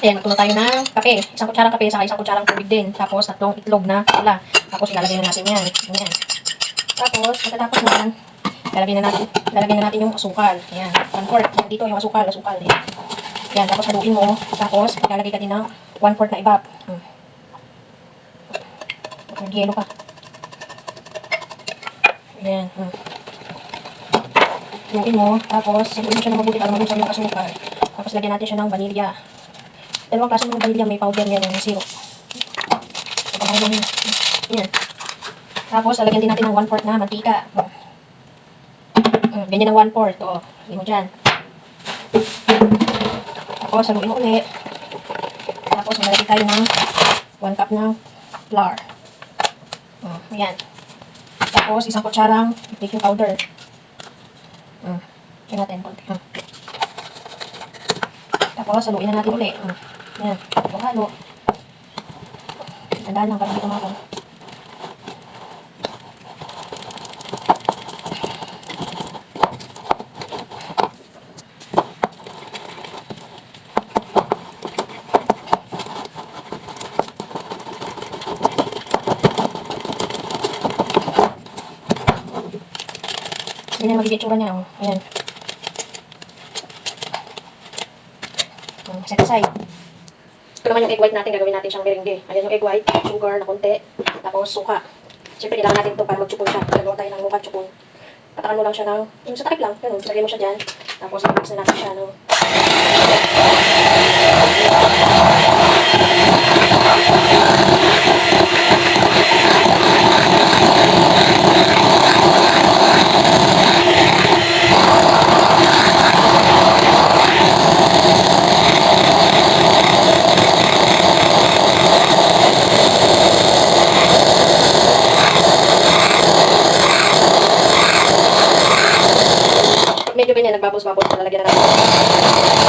natin, magtulo tayo ng kape. Isang kutsarang kape, saka isang kutsarang tubig din. Tapos, 3 itlog na pula. Tapos, ilalagay na natin yan. Ayan. Tapos, pagkatapos naman, lalagyan na natin yung asukal. Ayan. 1/4. Ayan, dito yung asukal. Ayan. Ayan. Tapos, haluin mo. Tapos, ilalagay ka din ng 1/4 na ibap. Nag-yelo pa. Ayan. Haluin mo. Tapos, haluin mo siya na mabuti para mabusaw yung asukal. Tapos, lagyan natin siya ng vanilya. Dalawang klase ng vanilya. May powder yan. May syrup. Ayan. Tapos, lalagyan din natin ng 1/4 na mantika. Ganyan ng 1/4. O, lagyan mo dyan. Tapos, haluin mo ulit. Tapos, malalagay tayo ng 1 cup ng flour. Ayan. Tapos, isang kutsarang baking powder. Ayan natin. Tapos, haluin na natin ulit. Ayan. Halo. Tandaan lang para hindi tumakon. Ganyan magiging tsura niya. Ayan. Set aside. Ito naman yung egg white natin. Gagawin natin siyang merengue. Ayan yung egg white. Sugar na konti. Tapos suka. Siyempre, kailangan natin ito para mag-chupon siya. Gagawa tayo ng mukha chupon. Patakan mo lang siya ng, yung sa takip lang. Ganun. Lagay mo siya dyan. Tapos, i-mix na natin siya. No? Medyo ganyan, nagbabos-babos, nalalagyan na natin.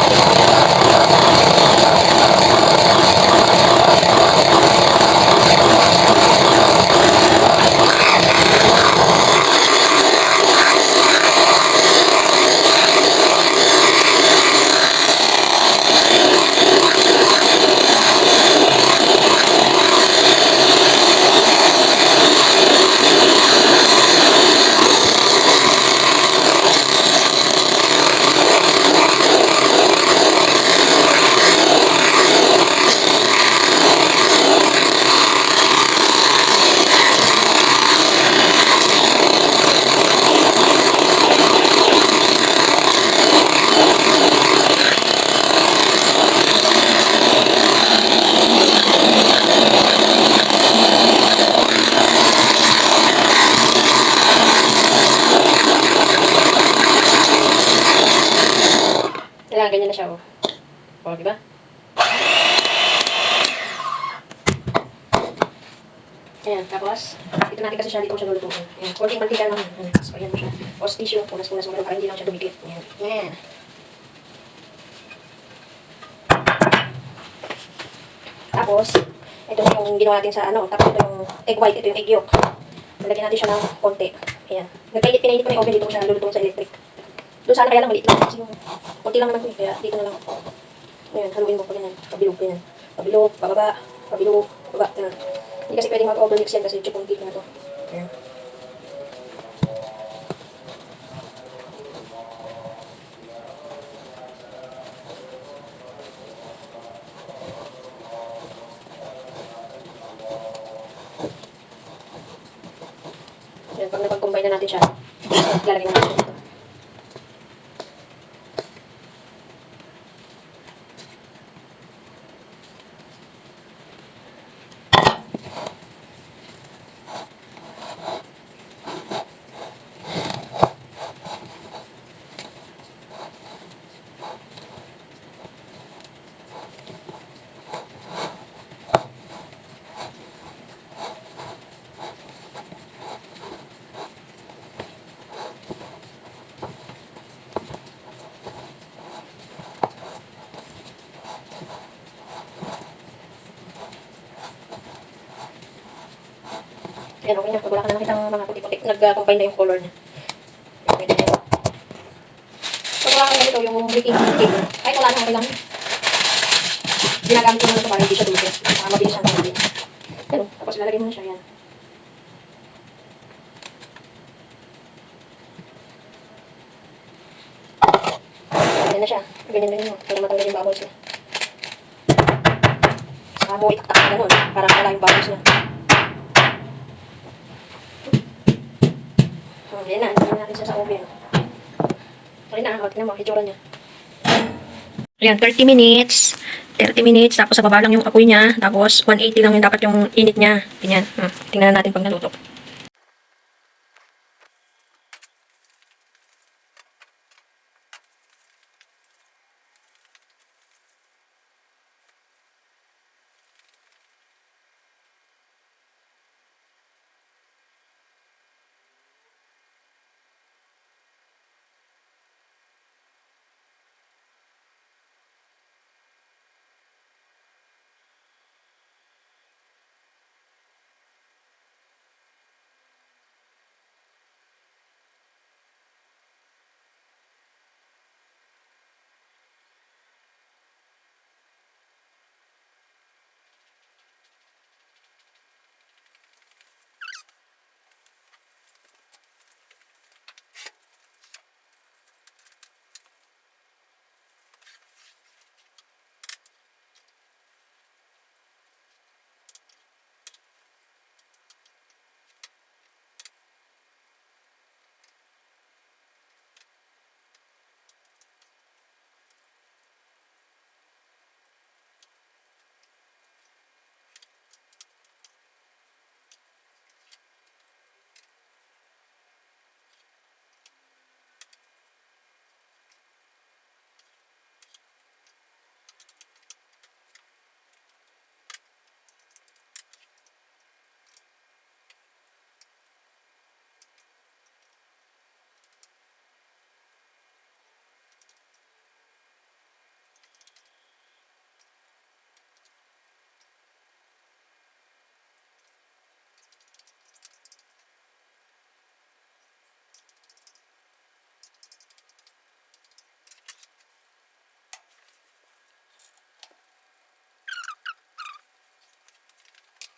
Kailangan ganyan na siya, oh. O, diba? Ayan, tapos, ito natin kasi siya dito siya lulutuin. Ayan, konting mantika lang. So, ayan mo siya. O, tissue, punas-punas mo para hindi lang siya dumikit. Ayan. Ayan. Tapos, ito yung ginawa natin sa ano. Tapos, ito yung egg white. Ito yung egg yolk. Nalagyan natin siya ng konti. Ayan. Pinainit ko na yung oven dito ko siya lulutuin sa electric. Doon sana kaya lang maliit lang. Kasi konti lang naman ko. Kaya dito na lang. Ayan, haluin mo pa ganyan. Pabilog, ganyan. Pabilog, pababa. Pabilog, pababa. Ganyan. Hindi kasi pwedeng mag-overmix yan kasi chupon cake na ito. Ayan. Ayan, pag napag-combine na natin siya, lalagay na natin ito. Ayan, okay na. Pag wala ka na nakitang mga puti-puti, nag-combine na yung color niya. Pwede na yun. Pag wala ka na ganito, yung baking cake, kahit wala na, okay lang. Ginagamit ko na ito para hindi siya dulce. Para mabilis siyang kumain. Yan, tapos ilalagay mo na siya. Yan. Ganyan na siya. Ganyan-ganyan mo. Para matanggal yung bubbles niya. Saka mo itaktak na ganun. Para wala yung bubbles niya. Yan na. Hindi natin siya sa oven. Okay na. Tingnan mo. Hitsura niya. Ayan, 30 minutes. 30 minutes. Tapos sa baba lang yung apoy niya. Tapos 180 lang yung dapat yung init niya. Ganyan. Tingnan natin pag naluto.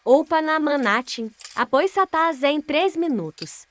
Opa na Manatin. Após Sataz em 3 minutos.